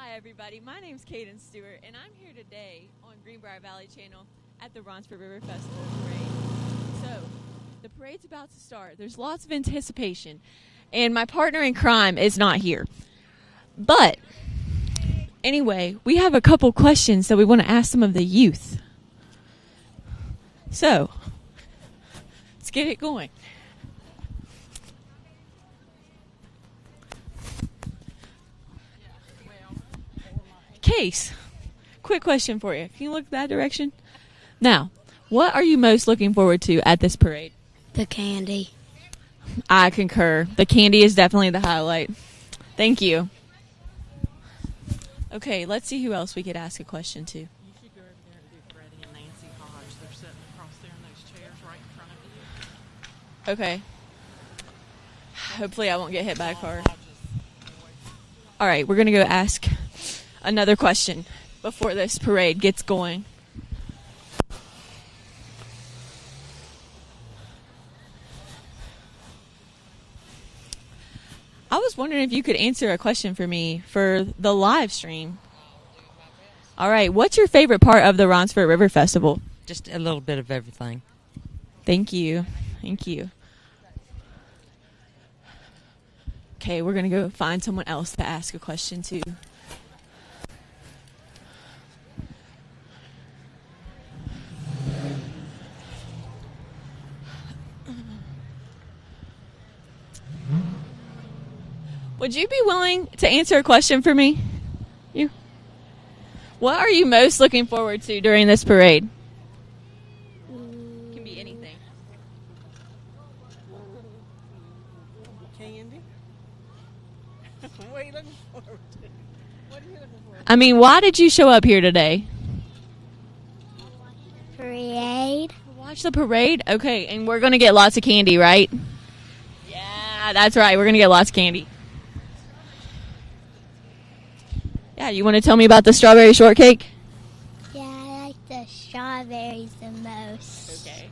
Hi, everybody. My name's Kaden Stewart, and I'm here today on Greenbrier Valley Channel at the Ronceverte River Festival Parade. So, the parade's about to start. There's lots of anticipation, and my partner in crime is not here. But, anyway, we have a couple questions that we want to ask some of the youth. So, let's get it going. Case, quick question for you. Can you look that direction? Now, what are you most looking forward to at this parade? The candy. I concur. The candy is definitely the highlight. Thank you. Okay, let's see who else we could ask a question to. You should go over there and do Freddie and Nancy Hodge. They're sitting across there in those chairs right in front of you. Okay. Hopefully I won't get hit by a car. All right, we're going to go ask another question before this parade gets going. I was wondering if you could answer a question for me for the live stream. All right, what's your favorite part of the Ronceverte River Festival? Just a little bit of everything. Thank you. Thank you. Okay, we're going to go find someone else to ask a question to. Would you be willing to answer a question for me? You? What are you most looking forward to during this parade? Can be anything. Candy? What are you looking forward to? What are you looking forward I mean, why did you show up here today? Parade. Watch the parade? Okay, and we're going to get lots of candy, right? Yeah, that's right. We're going to get lots of candy. Yeah, you want to tell me about the strawberry shortcake? Yeah, I like the strawberries the most. Okay.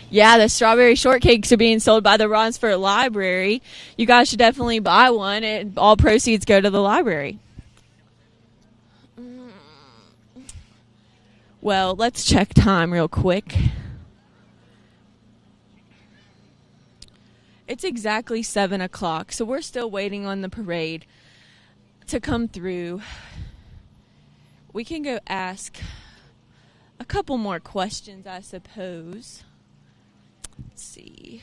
Yeah, the strawberry shortcakes are being sold by the Ronceverte Library. You guys should definitely buy one, and all proceeds go to the library. Well, let's check time real quick. It's exactly 7 o'clock, so we're still waiting on the parade to come through. We can go ask a couple more questions, I suppose. Let's see.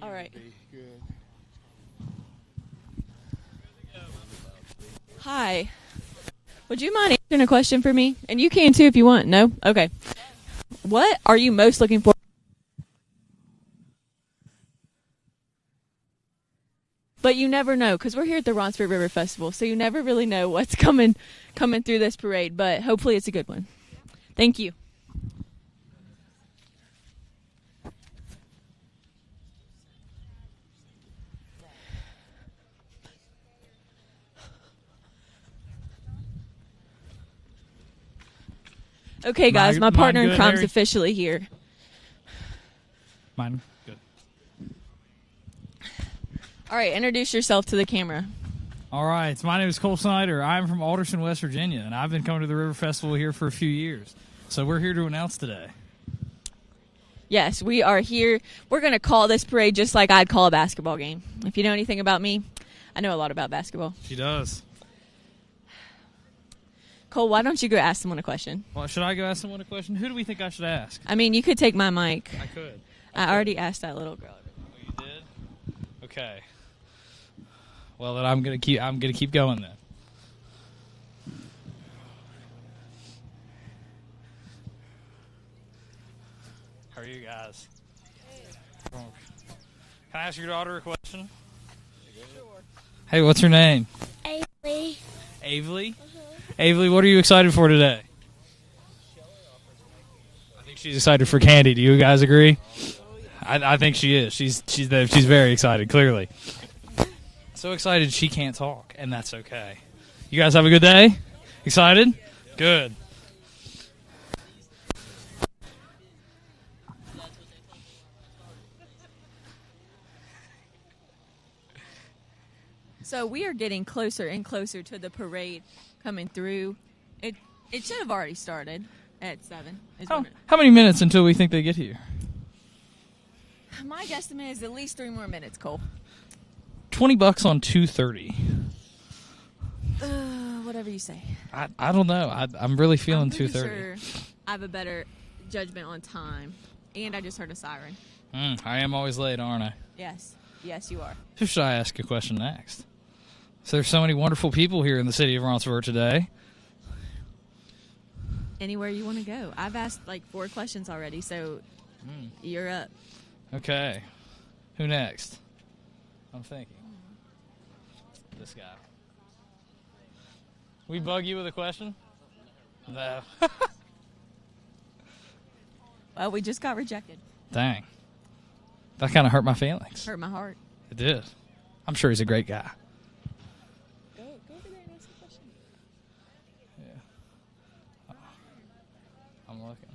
All right. Hi. Would you mind answering a question for me? And you can too if you want. No? Okay. What are you most looking for? But you never know, because we're here at the Ronceverte River Festival, so you never really know what's coming through this parade, but hopefully it's a good one. Thank you. Okay, guys, my partner in crime's officially here. Mine good. All right, introduce yourself to the camera. All right, my name is Cole Snyder. I'm from Alderson, West Virginia, and I've been coming to the River Festival here for a few years. So we're here to announce today. Yes, we are here. We're going to call this parade just like I'd call a basketball game. If you know anything about me, I know a lot about basketball. She does. Cole, why don't you go ask someone a question? Well, should I go ask someone a question? Who do we think I should ask? I mean, you could take my mic. I could. I already asked that little girl. Oh, you did? Okay. Well, then I'm gonna keep going then. How are you guys? Can I ask your daughter a question? Sure. Hey, what's her name? Avery. Avely? Avely, what are you excited for today? I think she's excited for candy. Do you guys agree? I think she is. She's very excited, clearly. So excited she can't talk, and that's okay. You guys have a good day? Excited? Good. So we are getting closer and closer to the parade coming through. It should have already started at 7. How many minutes until we think they get here? My guesstimate is at least 3 more minutes, Cole. $20 on 2:30. Whatever you say. I don't know. I'm really feeling I'm pretty 2:30. sure I have a better judgment on time. And I just heard a siren. I am always late, aren't I? Yes. Yes, you are. Who should I ask a question next? So there's so many wonderful people here in the city of Ronceverte today. Anywhere you want to go. I've asked like 4 questions already, so you're up. Okay. Who next? I'm thinking. This guy. We bug you with a question? No. Well, we just got rejected. Dang. That kind of hurt my feelings. Hurt my heart. It did. I'm sure he's a great guy. Go over there and ask a question. Yeah. I'm looking.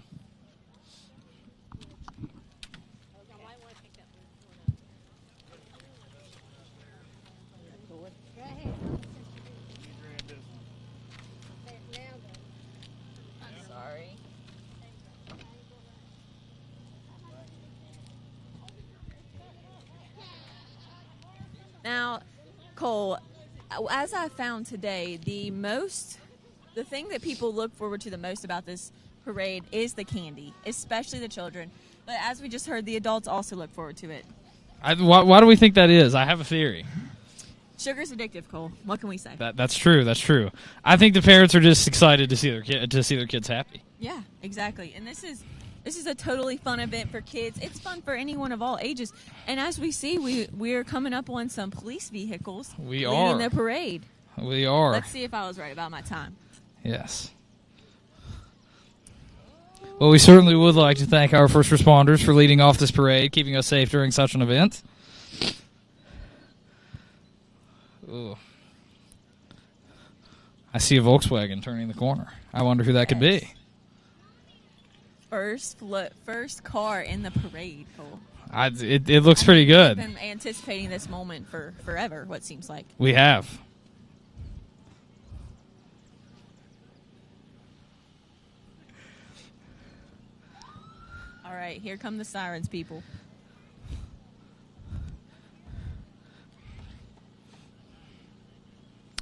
I'm sorry. Now, Cole, as I found today, the thing that people look forward to the most about this parade is the candy, especially the children. But as we just heard, the adults also look forward to it. Why do we think that is? I have a theory. Sugar's addictive, Cole. What can we say? That's true. That's true. I think the parents are just excited to see their kids happy. Yeah, exactly. And this is a totally fun event for kids. It's fun for anyone of all ages. And as we see, we're coming up on some police vehicles leading the parade. We are. Let's see if I was right about my time. Yes. Well, we certainly would like to thank our first responders for leading off this parade, keeping us safe during such an event. Ooh. I see a Volkswagen turning the corner. I wonder who that could be. First car in the parade, Cole. It looks pretty good. We've been anticipating this moment for forever, what seems like. We have. All right, here come the sirens, people.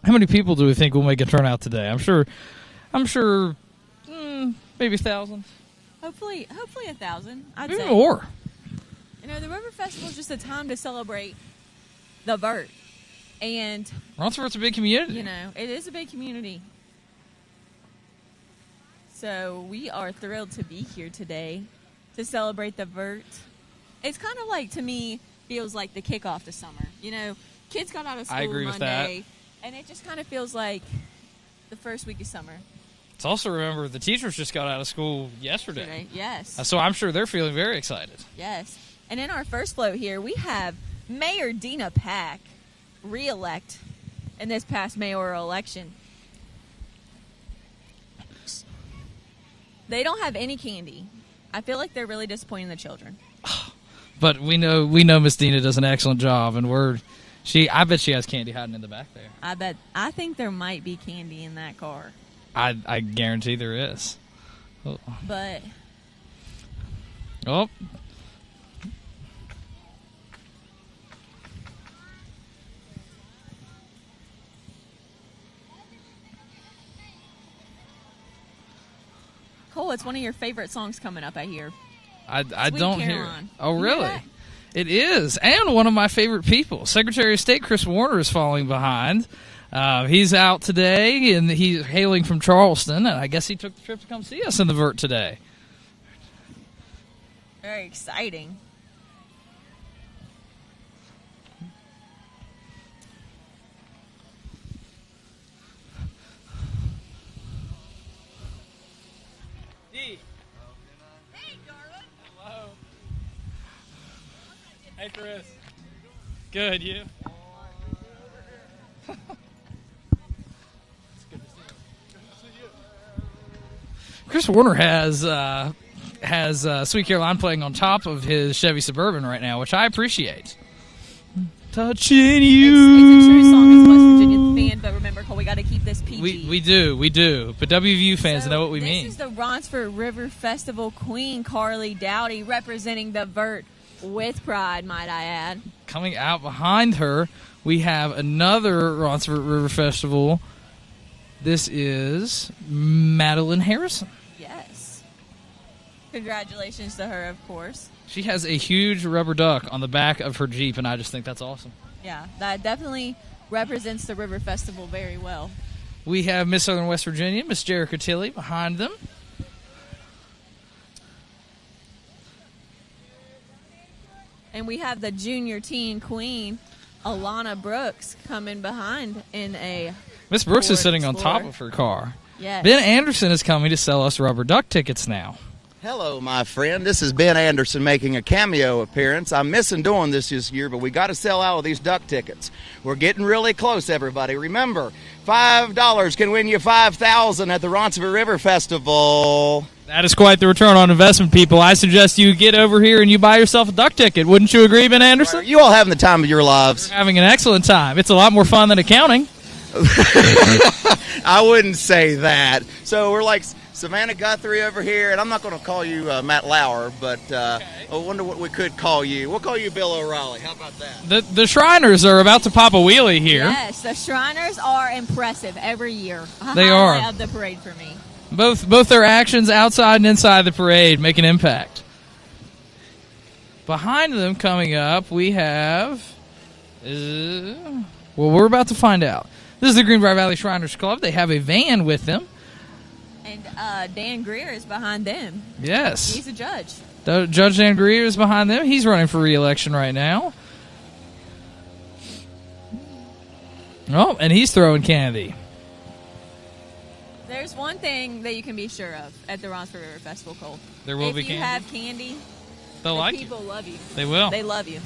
How many people do we think will make a turnout today? I'm sure, maybe 1,000. Hopefully 1,000. I'd Maybe say more. You know, the River Festival is just a time to celebrate the Vert, and Ronceverte's a big community. you know, it is a big community. So we are thrilled to be here today to celebrate the Vert. It's kind of like, to me, feels like the kickoff to summer. You know, kids got out of school I agree with Monday, and it just kind of feels like the first week of summer. It's also, remember, the teachers just got out of school yesterday. Today. Yes. So I'm sure they're feeling very excited. Yes. And in our first float here, we have Mayor Dina Pack, re-elect in this past mayoral election. They don't have any candy. I feel like they're really disappointing the children. But we know Miss Dina does an excellent job, and I bet she has candy hiding in the back there. I think there might be candy in that car. I guarantee there is. Oh. But Oh. Cole, it's one of your favorite songs coming up, I hear. I Sweet don't hear. Caroline. Oh, You know really? that? It is, and one of my favorite people, Secretary of State Chris Warner, is falling behind. He's out today, and he's hailing from Charleston, and I guess he took the trip to come see us in the Vert today. Very exciting. Hey, darling. Hello. Hey, Chris. Good, you? Chris Warner has Sweet Caroline playing on top of his Chevy Suburban right now, which I appreciate. Touching you. It's a true song as a West Virginia fan, but remember, Cole, we got to keep this PG. We do. But WVU fans know what we mean. This is the Ronceverte River Festival Queen, Carly Dowdy, representing the Vert with pride, might I add. Coming out behind her, we have another Ronceverte River Festival. This is Madeline Harrison. Yes. Congratulations to her, of course. She has a huge rubber duck on the back of her Jeep, and I just think that's awesome. Yeah, that definitely represents the River Festival very well. We have Miss Southern West Virginia, Miss Jerica Tilley, behind them. And we have the junior teen queen, Alana Brooks, coming behind in a Miss Brooks is Ford sitting on Explorer. top of her car. Yes. Ben Anderson is coming to sell us rubber duck tickets now. Hello, my friend. This is Ben Anderson making a cameo appearance. I'm missing doing this year, but we got to sell out of these duck tickets. We're getting really close, everybody. Remember, $5 can win you $5,000 at the Ronceverte River Festival. That is quite the return on investment, people. I suggest you get over here and you buy yourself a duck ticket. Wouldn't you agree, Ben Anderson? Are you all having the time of your lives? Having an excellent time. It's a lot more fun than accounting. I wouldn't say that. So we're like Savannah Guthrie over here, and I'm not going to call you Matt Lauer, but I wonder what we could call you. We'll call you Bill O'Reilly. How about that? The Shriners are about to pop a wheelie here. Yes, the Shriners are impressive every year. They are. Highlight of the parade for me. Both their actions outside and inside the parade make an impact. Behind them coming up, we have... well, we're about to find out. This is the Greenbrier Valley Shriners Club. They have a van with them. And Dan Greer is behind them. Yes. He's a judge. Judge Dan Greer is behind them. He's running for re-election right now. Oh, and he's throwing candy. There's one thing that you can be sure of at the Ronceverte River Festival, Cole. There will be If you candy. have candy, They'll the like people you. love you. They will. They love you.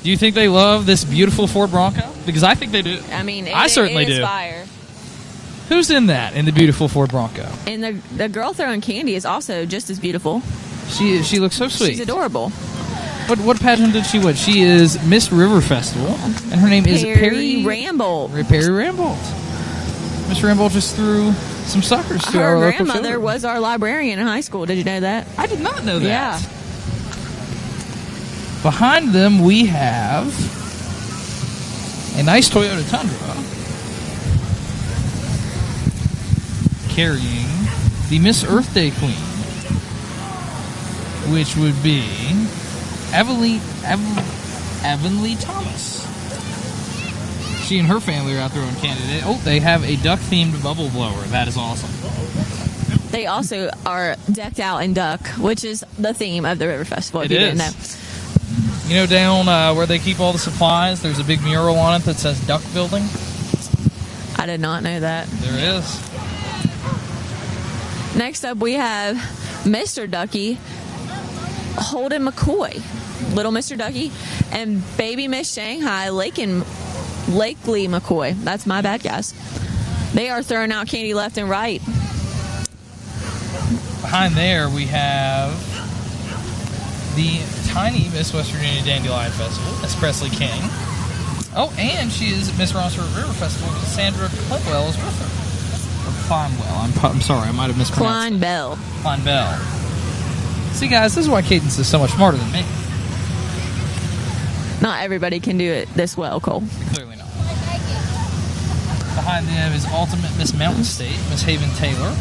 Do you think they love this beautiful Ford Bronco? Because I think they do. I mean, I certainly it is do. fire. Who's in that, in the beautiful Ford Bronco? And the girl throwing candy is also just as beautiful. She looks so sweet. She's adorable. What pageant did she win? She is Miss River Festival, and her name is Perry Rambold. Perry Rambold. Miss Rambold just threw some suckers to our Her local grandmother children. was our librarian in high school. Did you know that? I did not know that. Yeah. Behind them, we have a nice Toyota Tundra carrying the Miss Earth Day Queen, which would be Avonlea Thomas. She and her family are out throwing candy. Oh, they have a duck-themed bubble blower. That is awesome. They also are decked out in duck, which is the theme of the River Festival. If It you didn't is. know. You know, down where they keep all the supplies, there's a big mural on it that says Duck Building. I did not know that. There is. Next up, we have Mr. Ducky, Holden McCoy, Little Mr. Ducky, and Baby Miss Shanghai, Lakely McCoy. That's my bad, guys. They are throwing out candy left and right. Behind there, we have the tiny Miss West Virginia Dandelion Festival, Miss Presley King. Oh, and she is at Miss Ronceverte River Festival. Sandra Clinwell is with her. Or Kleinwell. I'm sorry, I might have mispronounced Klein it. Bell. Klein Bell. See, guys, this is why Cadence is so much smarter than me. Not everybody can do it this well, Cole. Clearly not. Behind them is Ultimate Miss Mountain State, Miss Haven Taylor,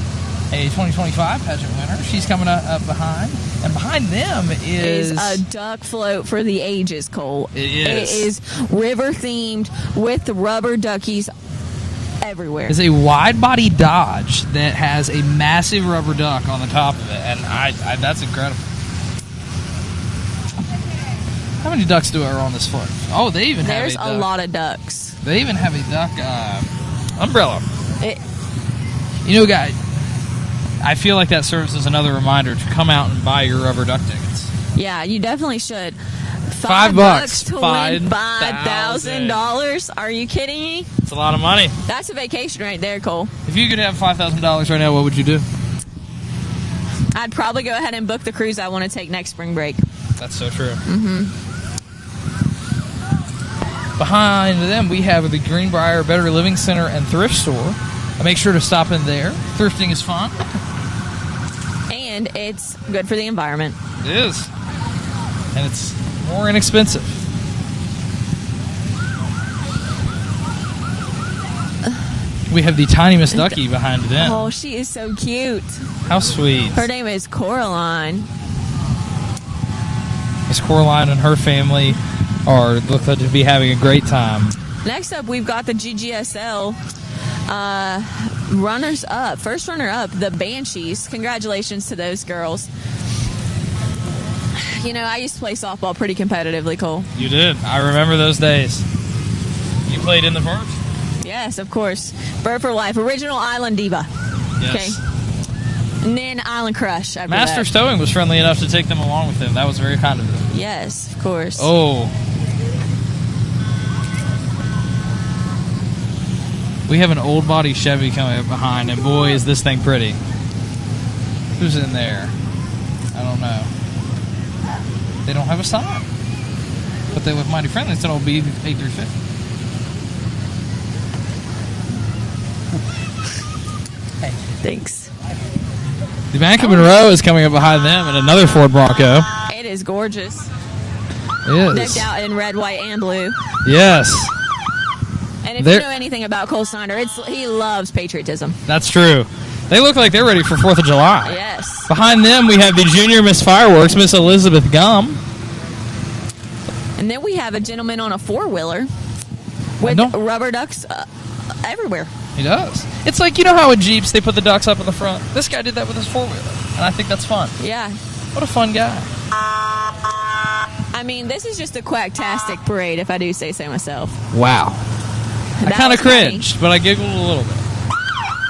a 2025 pageant winner. She's coming up behind. And behind them is a duck float for the ages, Cole. It is. It is river themed with rubber duckies everywhere. It's a wide-body Dodge that has a massive rubber duck on the top of it, and I that's incredible. How many ducks are on this float? Oh, they even There's have a lot of ducks. They even have a duck umbrella. It, You know, guys, I feel like that serves as another reminder to come out and buy your rubber duck tickets. yeah, you definitely should. $5 to win $5,000. Are you kidding me? It's a lot of money. That's a vacation right there, Cole. If you could have $5,000 right now, what would you do? I'd probably go ahead and book the cruise I want to take next spring break. That's so true. Behind them, we have the Greenbrier Better Living Center and Thrift Store. Make sure to stop in there. Thrifting is fun. And it's good for the environment. It is. And it's more inexpensive. We have the tiny Miss Ducky behind them. Oh, she is so cute. How sweet. Her name is Coraline. Miss Coraline and her family look like to be having a great time. Next up, we've got the GGSL runners-up. First runner-up, the Banshees. Congratulations to those girls. You know, I used to play softball pretty competitively, Cole. You did. I remember those days. You played in the Vert? Yes, of course. Bird for Life. Original Island Diva. Yes. Okay. And then Island Crush. After Masters that. Towing was friendly enough to take them along with them. That was very kind of them. Yes, of course. Oh. We have an old body Chevy coming up behind, and boy, is this thing pretty. Who's in there? I don't know. They don't have a sign. But they look mighty friendly. It's an old B8350. Hey, thanks. The Bank of Monroe is coming up behind them in another Ford Bronco. It is gorgeous. It is. Decked out in red, white, and blue. Yes. And if you know anything about Cole Snyder, he loves patriotism. That's true. They look like they're ready for 4th of July. Yes. Behind them, we have the junior Miss Fireworks, Miss Elizabeth Gum. And then we have a gentleman on a four-wheeler with rubber ducks everywhere. He does. It's like, you know how with Jeeps they put the ducks up in the front? This guy did that with his four-wheeler, and I think that's fun. Yeah. What a fun guy. I mean, this is just a quacktastic parade, if I do say so myself. Wow. I kind of cringed, funny. but I giggled a little bit.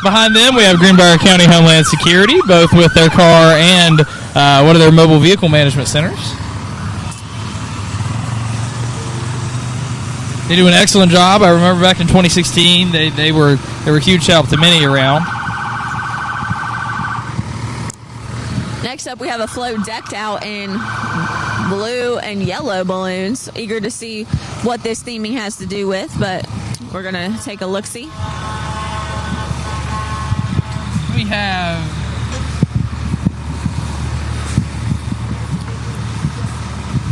Behind them, we have Greenbrier County Homeland Security, both with their car and one of their mobile vehicle management centers. They do an excellent job. I remember back in 2016, they were a huge help to many around. Next up, we have a float decked out in blue and yellow balloons. Eager to see what this theming has to do with, but we're going to take a look-see. We have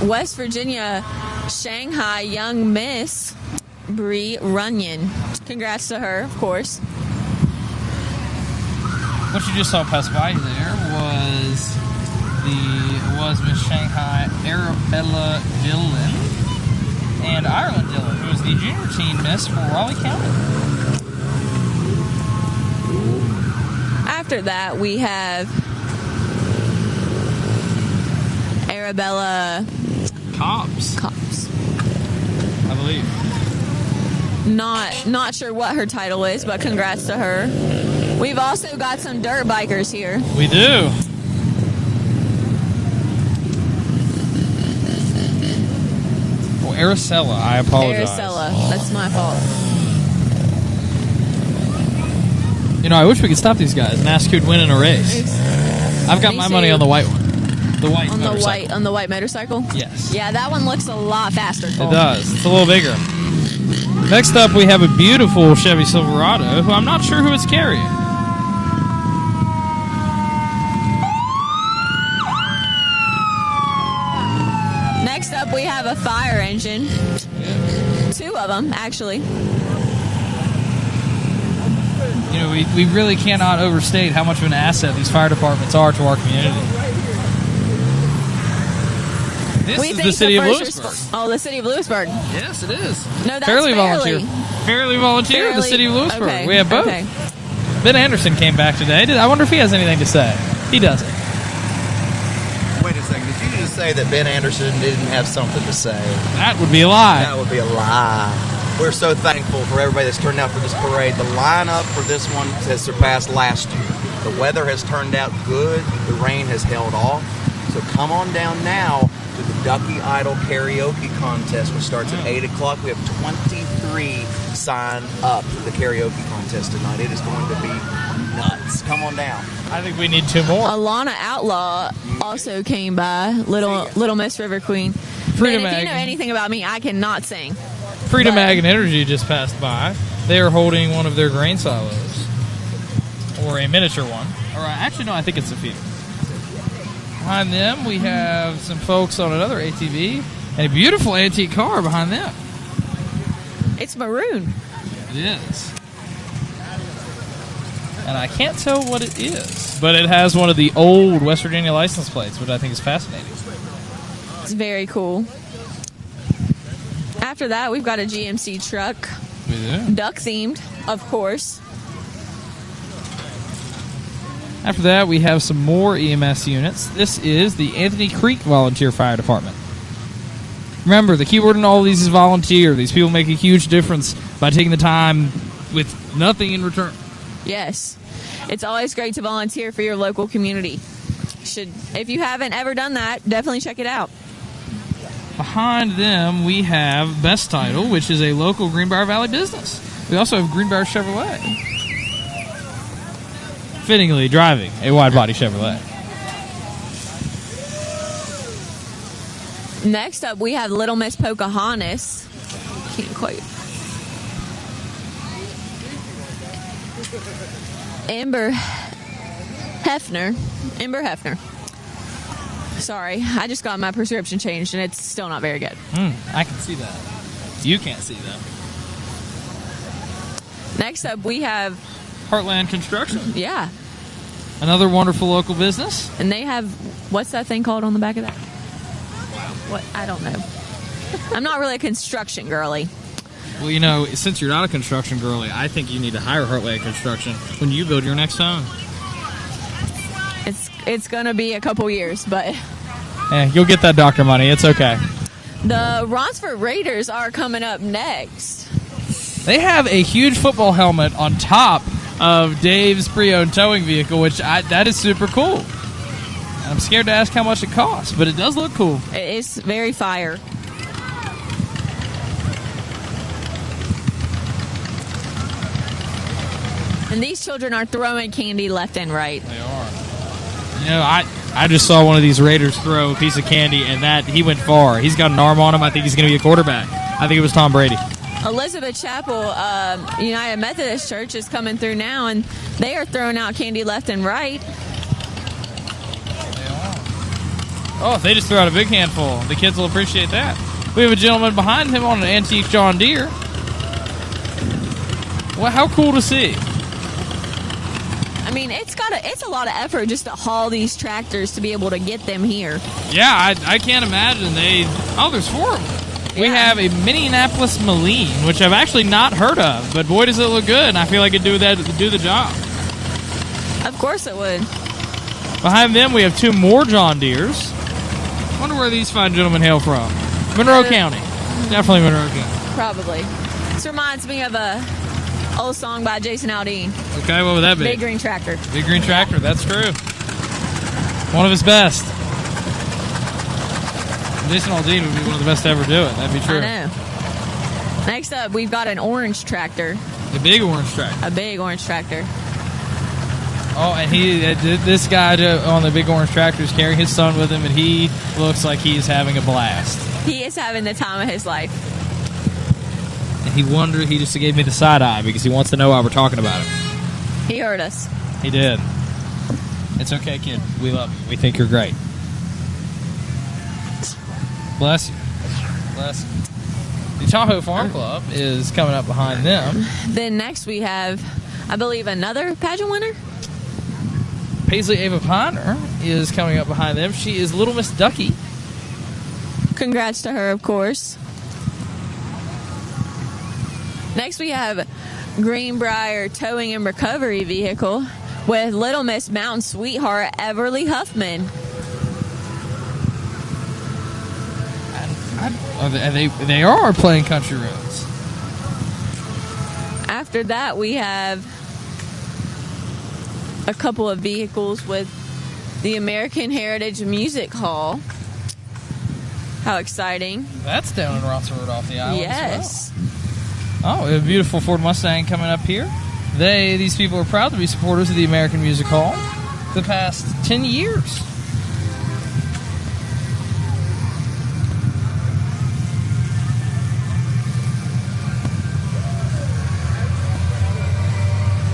West Virginia Shanghai Young Miss Bree Runyon. Congrats to her, of course. what you just saw pass by there was Miss Shanghai Arabella Dillon and Ireland Dillon, who is the junior teen miss for Raleigh County. After that, we have Arabella Cobbs, I believe. Not sure what her title is, but congrats to her. We've also got some dirt bikers here. We do. Oh, Araceli, I apologize. Araceli, that's my fault. You know, I wish we could stop these guys and ask who'd win in a race. I've got my money on the white one. The white motorcycle. On the white motorcycle? Yes. Yeah, that one looks a lot faster, Cole. It does. It's a little bigger. Next up, we have a beautiful Chevy Silverado, who I'm not sure who it's carrying. Next up, we have a fire engine. Yes. 2 of them, actually. You know, we really cannot overstate how much of an asset these fire departments are to our community. This is the city of Lewisburg. The city of Lewisburg. Yes, it is. No, that's Fairly volunteer. Fairly volunteer, the city of Lewisburg. Okay. We have both. Okay. Ben Anderson came back today. I wonder if he has anything to say. He doesn't. Wait a second. Did you just say that Ben Anderson didn't have something to say? That would be a lie. That would be a lie. We're so thankful for everybody that's turned out for this parade. The lineup for this one has surpassed last year. The weather has turned out good. The rain has held off. So come on down now to the Ducky Idol Karaoke Contest, which starts at 8 o'clock. We have 23 signed up for the karaoke contest tonight. It is going to be nuts. tickets. Come on down. I think we need 2 more. Alana Outlaw also came by. Little Miss River Queen. Freedom Man, if you Mag. know anything about me, I cannot sing. Freedom But- Ag and Energy just passed by. They are holding one of their grain silos, or a miniature one. Or actually, no, I think it's a feeder. Behind them, we have some folks on another ATV and a beautiful antique car behind them. It's maroon. It is. And I can't tell what it is, but it has one of the old West Virginia license plates, which I think is fascinating. It's very cool. After that, we've got a GMC truck, We do. duck themed, of course. After that, we have some more EMS units. This is the Anthony Creek Volunteer Fire Department. Remember, the keyword in all of these is volunteer. These people make a huge difference by taking the time with nothing in return. Yes. It's always great to volunteer for your local community. If you haven't ever done that, definitely check it out. Behind them, we have Best Title, which is a local Greenbrier Valley business. We also have Greenbrier Chevrolet. Fittingly driving a wide-body Chevrolet. Next up, we have Little Miss Pocahontas. Can't quite. Amber Hefner. Sorry, I just got my prescription changed and it's still not very good. I can see that. You can't see that. Next up, we have, Heartland Construction. yeah, Another wonderful local business. and they have, what's that thing called on the back of that? What? I don't know. I'm not really a construction girly. Well, you know, since you're not a construction girly, I think you need to hire Heartland Construction when you build your next home. It's gonna be a couple years, but You'll get that doctor money. It's okay. the Ronceverte Raiders are coming up next. They have a huge football helmet on top of Dave's pre-owned towing vehicle, which that is super cool. I'm scared to ask how much it costs, but it does look cool. It is very fire. And these children are throwing candy left and right. They are. You know, I just saw one of these Raiders throw a piece of candy, and he went far. He's got an arm on him. I think he's going to be a quarterback. I think it was Tom Brady. Elizabeth Chapel United Methodist Church is coming through now, and they are throwing out candy left and right. Oh, if they just throw out a big handful, the kids will appreciate that. We have a gentleman behind him on an antique John Deere. Well, how cool to see. I mean, it's a lot of effort just to haul these tractors to be able to get them here. Yeah, I can't imagine there's 4 of them. We Yeah. have a Minneapolis Moline, which I've actually not heard of, but boy does it look good, and I feel like it'd do the job. Of course it would. Behind them, we have 2 more John Deeres. Wonder where these fine gentlemen hail from. Monroe County. Definitely Monroe County. Probably. This reminds me of a old song by Jason Aldean. Okay, what would that be? Big Green Tractor. Big Green Tractor, that's true. One of his best. Jason Aldean would be one of the best to ever do it. That'd be true. I know. Next up, we've got an orange tractor. The big orange tractor. A big orange tractor. Oh, and this guy on the big orange tractor is carrying his son with him, and he looks like he is having a blast. He is having the time of his life. And he just gave me the side eye because he wants to know why we're talking about him. He heard us. He did. It's okay, kid. We love you. We think you're great. Bless you. Bless you. The Tahoe Farm Club is coming up behind them. Then next we have, I believe, another pageant winner. Paisley Ava Piner is coming up behind them. She is Little Miss Ducky. Congrats to her, of course. Next we have Greenbrier Towing and Recovery Vehicle with Little Miss Mountain Sweetheart Everly Huffman. They are playing country roads. After that, we have a couple of vehicles with the American Heritage Music Hall. How exciting. That's down in Ronceverte off the island Yes. as well. Oh, we have a beautiful Ford Mustang coming up here. These people are proud to be supporters of the American Music Hall for the past 10 years.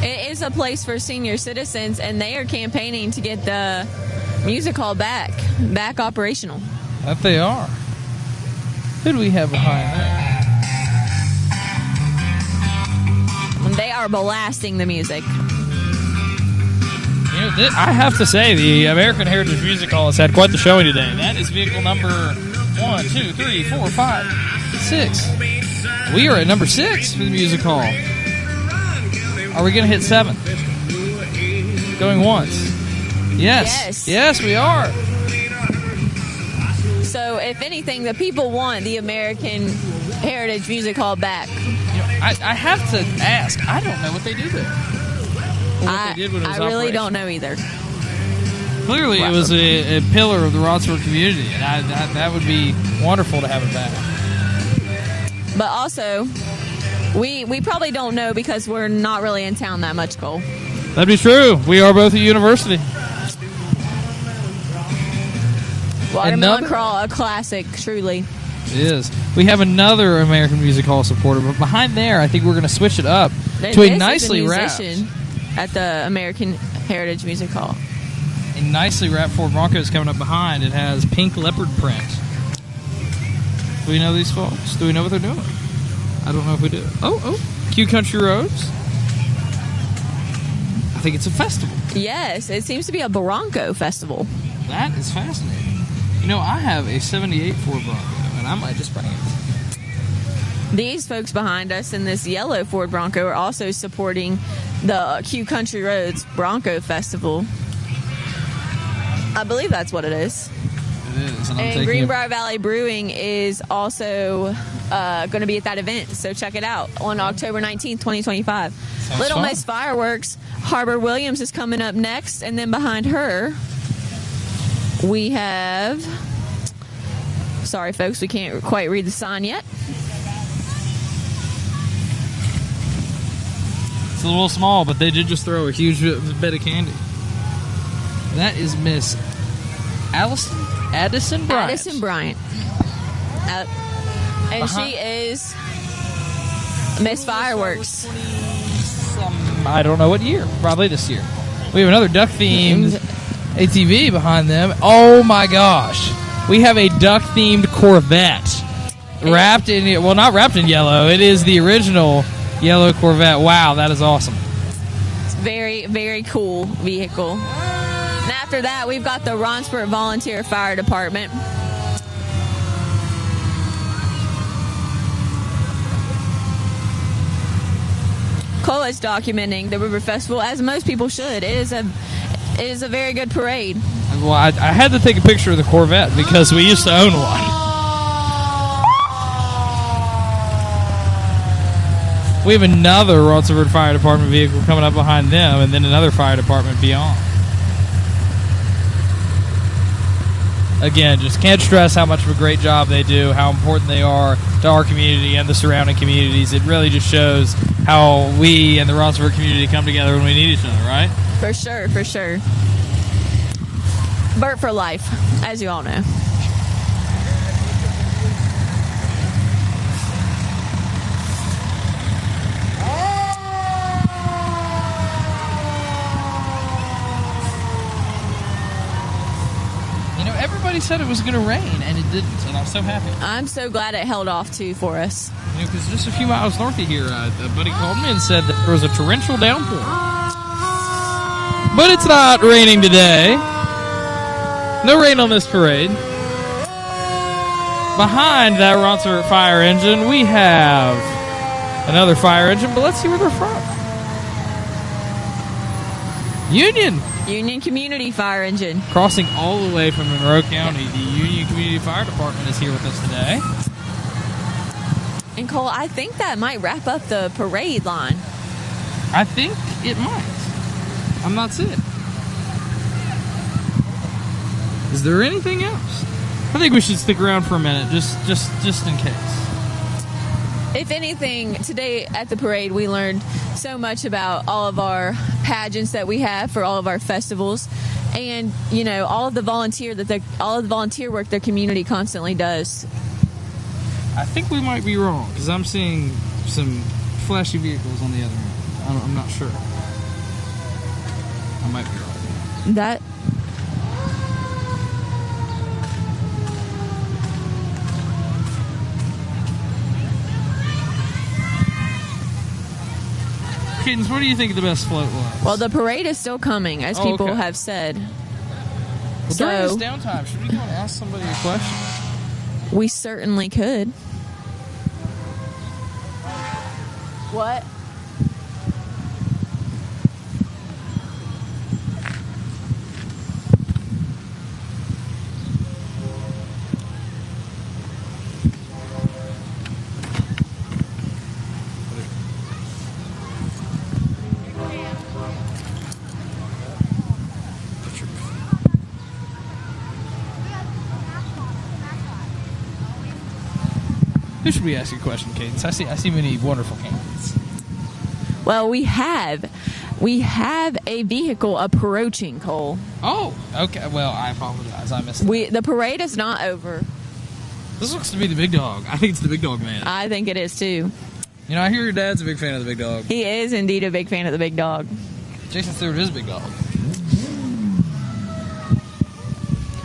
It is a place for senior citizens, and they are campaigning to get the music hall back operational. That they are. Who do we have behind there? They are blasting the music. You know, I have to say, the American Heritage Music Hall has had quite the showing today. That is vehicle number 1, 2, 3, 4, 5, 6. We are at number 6 for the music hall. Are we going to hit 7? Going once. Yes. Yes, we are. So, if anything, the people want the American Heritage Music Hall back. You know, I have to ask. I don't know what they do there. I really don't know either. Clearly, it was a pillar of the Ronceverte community, and that would be wonderful to have it back. But also, we probably don't know because we're not really in town that much, Cole. That'd be true. We are both at university. Watermelon Crawl, a classic, truly. It is. We have another American Music Hall supporter, but behind there, I think we're going to switch it up to a nicely wrapped at the American Heritage Music Hall. A nicely wrapped Ford Bronco is coming up behind. It has pink leopard print. Do we know these folks? Do we know what they're doing? I don't know if we do. Oh, Q Country Roads. I think it's a festival. Yes, it seems to be a Bronco festival. That is fascinating. You know, I have a 78 Ford Bronco, and I might just bring it. These folks behind us in this yellow Ford Bronco are also supporting the Q Country Roads Bronco Festival. I believe that's what it is. It is. And Greenbrier Valley Brewing is also going to be at that event, so check it out on October 19th, 2025. Little Miss Fireworks, Harbor Williams is coming up next, and then behind her, we have... Sorry, folks, we can't quite read the sign yet. It's a little small, but they did just throw a huge bit of candy. That is Miss Addison Bryant. Addison Bryant. And she is Miss Fireworks. I don't know what year. Probably this year. We have another duck-themed ATV behind them. Oh, my gosh. We have a duck-themed Corvette. Wrapped in... Well, not wrapped in yellow. It is the original yellow Corvette. Wow, that is awesome. It's very, very cool vehicle. And after that, we've got the Ronceverte Volunteer Fire Department. Cole is documenting the River Festival, as most people should. It is a very good parade. Well, I had to take a picture of the Corvette because we used to own one. We have another Ronceverte Fire Department vehicle coming up behind them, and then another fire department beyond. Again, just can't stress how much of a great job they do, how important they are to our community and the surrounding communities. It really just shows how we and the Ronceverte community come together when we need each other, right? For sure, for sure. Burt for life, as you all know. Everybody said it was going to rain, and it didn't, and I'm so happy. I'm so glad it held off, too, for us. Because just a few miles north of here, a buddy called me and said that there was a torrential downpour. But it's not raining today. No rain on this parade. Behind that Ronceverte fire engine, we have another fire engine, but let's see where they're from. Union Community Fire Engine. Crossing all the way from Monroe County, the Union Community Fire Department is here with us today. And Cole, I think that might wrap up the parade line. I think it might. I'm not seeing it. Is there anything else? I think we should stick around for a minute, just in case. If anything, today at the parade we learned so much about all of our pageants that we have for all of our festivals, and all of the volunteer work their community constantly does. I think we might be wrong because I'm seeing some flashy vehicles on the other end. I'm not sure. I might be wrong. That. Cadence, what do you think the best float was? Well, the parade is still coming, as people have said. Well, during this downtime, should we go and ask somebody a question? We certainly could. What? Who should we ask a question, Cadence? I see many wonderful candidates. Well, we have a vehicle approaching, Cole. Oh, okay. Well, I apologize. I missed it. The parade is not over. This looks to be the big dog. I think it's the big dog man. I think it is too. I hear your dad's a big fan of the big dog. He is indeed a big fan of the big dog. Jason Stewart is a big dog.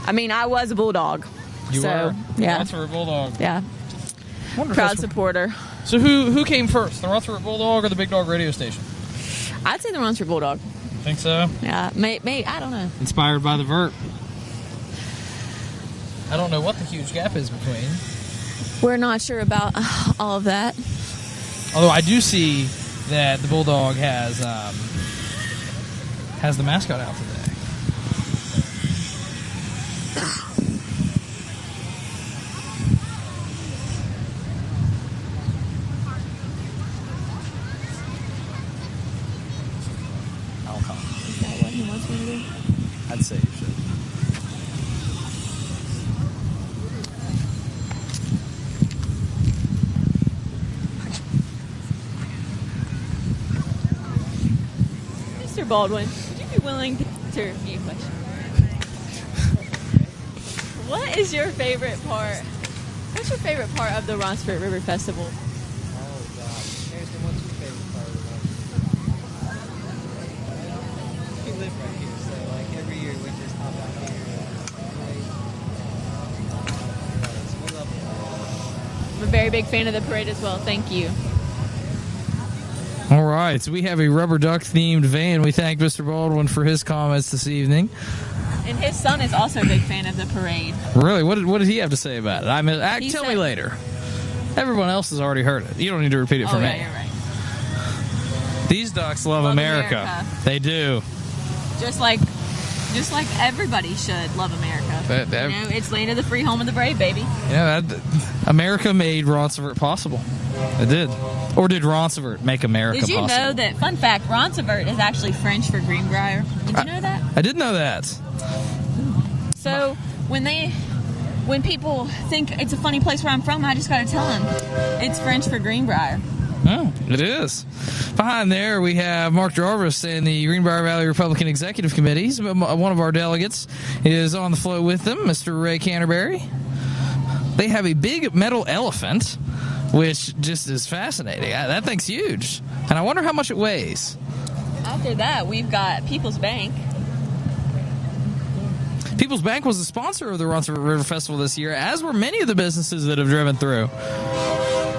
I mean, I was a bulldog. You were? Yeah. Ronceverte Bulldog. Yeah. Wonderful. Proud supporter. So who came first, the Ronceverte Bulldog or the Big Dog radio station? I'd say the Ronceverte Bulldog. Think so? Yeah, maybe I don't know. Inspired by the Vert. I don't know what the huge gap is between. We're not sure about all of that. Although I do see that the Bulldog has the mascot out today. I'd say you should. Mr. Baldwin, would you be willing to answer me a question? What is your favorite part? What's your favorite part of the Ronceverte River Festival? Oh, God. Harrison, what's your favorite part of the We live right here, so, every year we just hop out here and play. So we love it. I'm a very big fan of the parade as well. Thank you. All right, so we have a rubber duck themed van. We thank Mr. Baldwin for his comments this evening. And his son is also a big fan of the parade. Really? What did he have to say about it? Tell me said- later. Everyone else has already heard it. You don't need to repeat it for me. You're right. These ducks love America. They do. Just like everybody should love America. It's land of the free, home of the brave, baby. Yeah, America made Ronceverte possible. It did. Or did Ronceverte make America possible? Did you know that, fun fact, Ronceverte is actually French for Greenbrier? Did you know that? I did know that. So when people think it's a funny place where I'm from, I just got to tell them it's French for Greenbrier. Oh, it is. Behind there, we have Mark Jarvis and the Greenbrier Valley Republican Executive Committee. One of our delegates is on the float with them, Mr. Ray Canterbury. They have a big metal elephant, which just is fascinating. That thing's huge. And I wonder how much it weighs. After that, we've got People's Bank. People's Bank was the sponsor of the Ronceverte River Festival this year, as were many of the businesses that have driven through.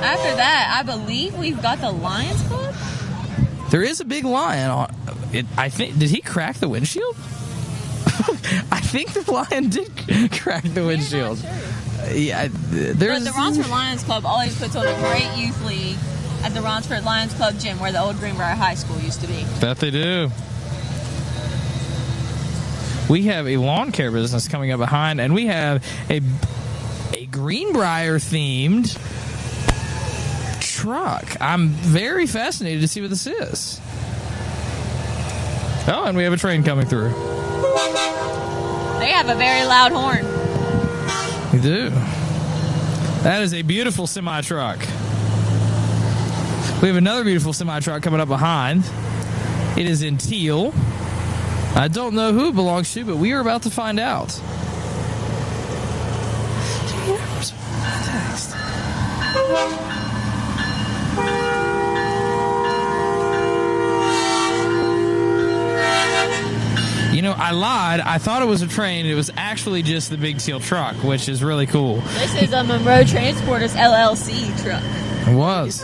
After that, I believe we've got the Lions Club. There is a big lion on it. I think. Did he crack the windshield? I think the lion did crack the windshield. Not sure. Yeah, But the Ronceverte Lions Club always puts on a great youth league at the Ronceverte Lions Club gym where the old Greenbrier High School used to be. That they do. We have a lawn care business coming up behind, and we have a Greenbrier themed truck. I'm very fascinated to see what this is. Oh, and we have a train coming through. They have a very loud horn. We do. That is a beautiful semi-truck. We have another beautiful semi-truck coming up behind. It is in teal. I don't know who it belongs to, but we are about to find out. You know, I lied. I thought it was a train. It was actually just the big teal truck, which is really cool. This is a Monroe Transporters LLC truck. It was.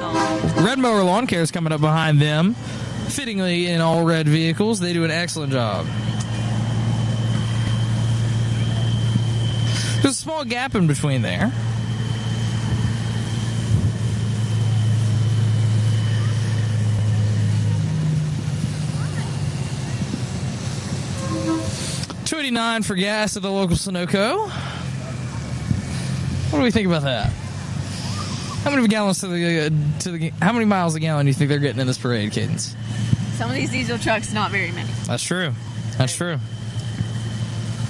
Red Mower Lawn Care is coming up behind them. Fittingly in all red vehicles. They do an excellent job. There's a small gap in between there. $2.89 for gas at the local Sunoco. What do we think about that? How many gallons how many miles a gallon do you think they're getting in this parade, Cadence? Some of these diesel trucks, not very many. That's true. That's true.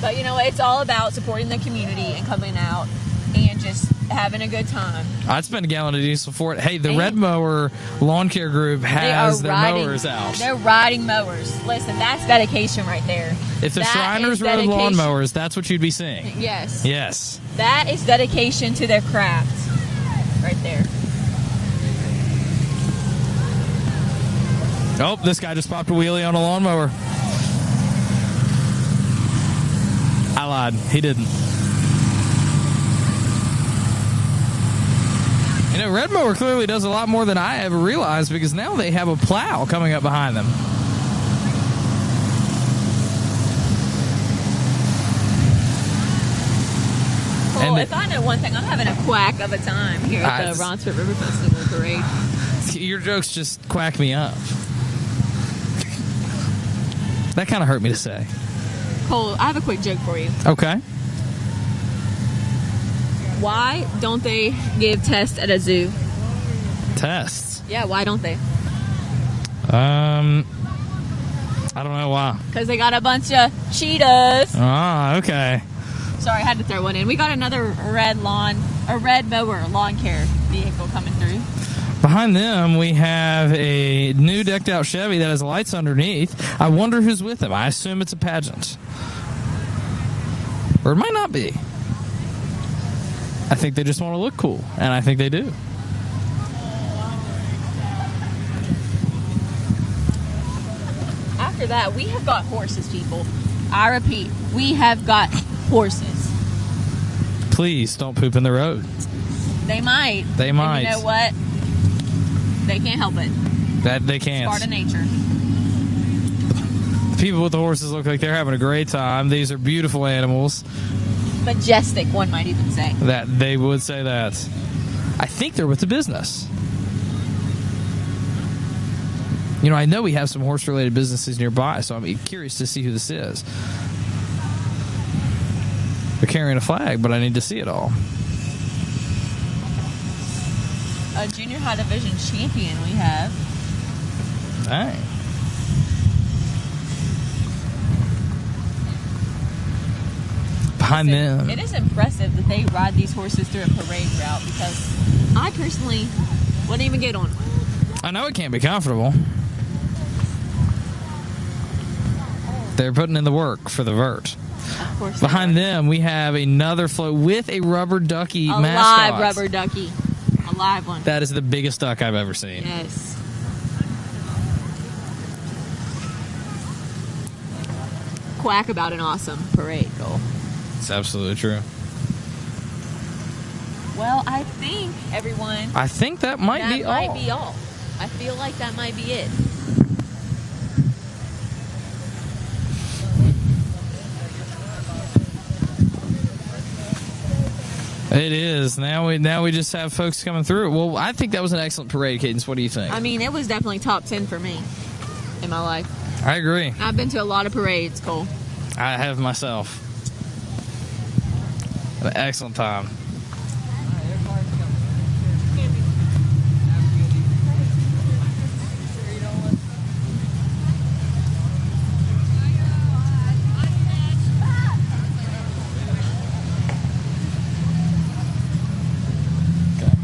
But, you know, it's all about supporting the community and coming out and just having a good time. I'd spend a gallon of diesel for it. Hey, the Red Mower Lawn Care Group has their mowers out. They're riding mowers. Listen, that's dedication right there. If the Shriners rode lawn mowers, that's what you'd be seeing. Yes. Yes. That is dedication to their craft right there. Oh, this guy just popped a wheelie on a lawnmower. I lied. He didn't. You know, Red Mower clearly does a lot more than I ever realized, because now they have a plow coming up behind them. Well, if I know one thing, I'm having a quack of a time here at the Ronceverte River Festival Parade. Your jokes just quack me up. That kind of hurt me to say. Cole, I have a quick joke for you. Okay. Why don't they give tests at a zoo? Tests? Yeah, why don't they? I don't know why. Because they got a bunch of cheetahs. Ah, okay. Sorry, I had to throw one in. We got another red mower lawn care vehicle coming through. Behind them, we have a new decked out Chevy that has lights underneath. I wonder who's with them. I assume it's a pageant. Or it might not be. I think they just want to look cool, and I think they do. After that, we have got horses, people. I repeat, we have got horses. Please don't poop in the road. They might. They might. And you know what? They can't help it. That they can't. It's part of nature. The people with the horses look like they're having a great time. These are beautiful animals. Majestic, one might even say. That they would say that. I think they're with the business. You know, I know we have some horse-related businesses nearby, so I'm curious to see who this is. They're carrying a flag, but I need to see it all. A junior high division champion we have. Dang. Behind them. It is impressive that they ride these horses through a parade route, because I personally wouldn't even get on one. I know it can't be comfortable. They're putting in the work for the vert. Of course. Behind them, we have another float with a rubber ducky a mascot. live rubber ducky. A live one. That is the biggest duck I've ever seen. Yes. Quack about an awesome parade, Cole. It's absolutely true. Well, I think, everyone... I think that might be all. I feel like that might be it. It is. Now we just have folks coming through. Well, I think that was an excellent parade, Cadence. What do you think? I mean, it was definitely top 10 for me in my life. I agree. I've been to a lot of parades, Cole. I have myself. An excellent time.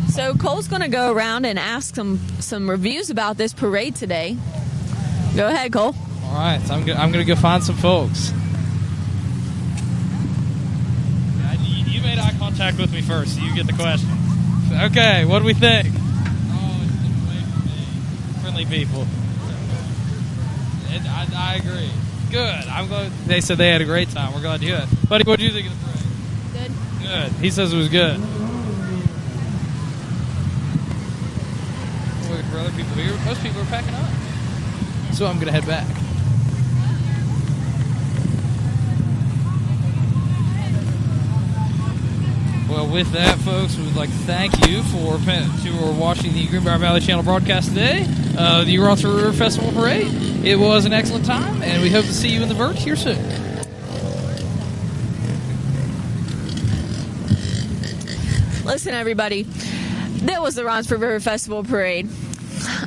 So So Cole's going to go around and ask some reviews about this parade today. Go ahead, Cole. All right, I'm going to go find some folks. You made eye contact with me first, so you get the question. Okay, what do we think? Oh, it's been way for me. Friendly people. I agree. Good. I'm glad they said they had a great time. We're glad to hear it. Buddy, what do you think of the parade? Good. Good. He says it was good. Waiting for other people here. Most people are packing up. So I'm going to head back. Well, with that, folks, we would like to thank you for watching the Greenbrier Valley Channel broadcast today of the Ronceverte River Festival Parade. It was an excellent time, and we hope to see you in the vert here soon. Listen, everybody, that was the Ronceverte River Festival Parade.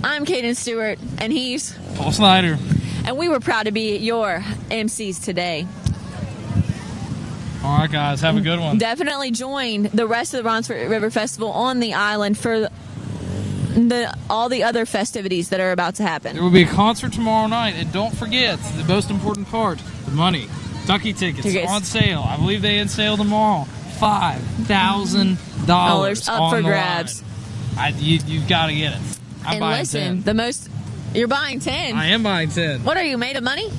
I'm Kaden Stewart, and he's Paul Snyder. And we were proud to be your MCs today. All right, guys, have a good one. Definitely join the rest of the Ronceverte River Festival on the island for all the other festivities that are about to happen. There will be a concert tomorrow night, and don't forget the most important part: the money. Ducky tickets on sale. I believe they on sale tomorrow. $5,000 up for grabs. You've got to get it. I'm buying 10. You're buying 10. I am buying 10. What are you, made of money?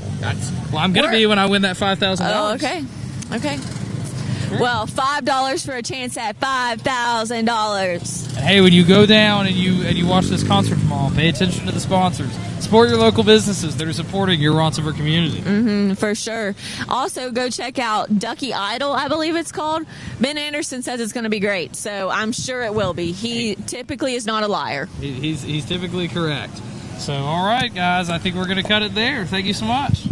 I'm going to be when I win that $5,000. Oh, okay. Sure. Well, $5 for a chance at $5,000. And hey, when you go down and you watch this concert tomorrow, pay attention to the sponsors. Support your local businesses that are supporting your Ronceverte community. For sure. Also, go check out Ducky Idol, I believe it's called. Ben Anderson says it's going to be great, so I'm sure it will be. He typically is not a liar. He's typically correct. So, all right, guys, I think we're going to cut it there. Thank you so much.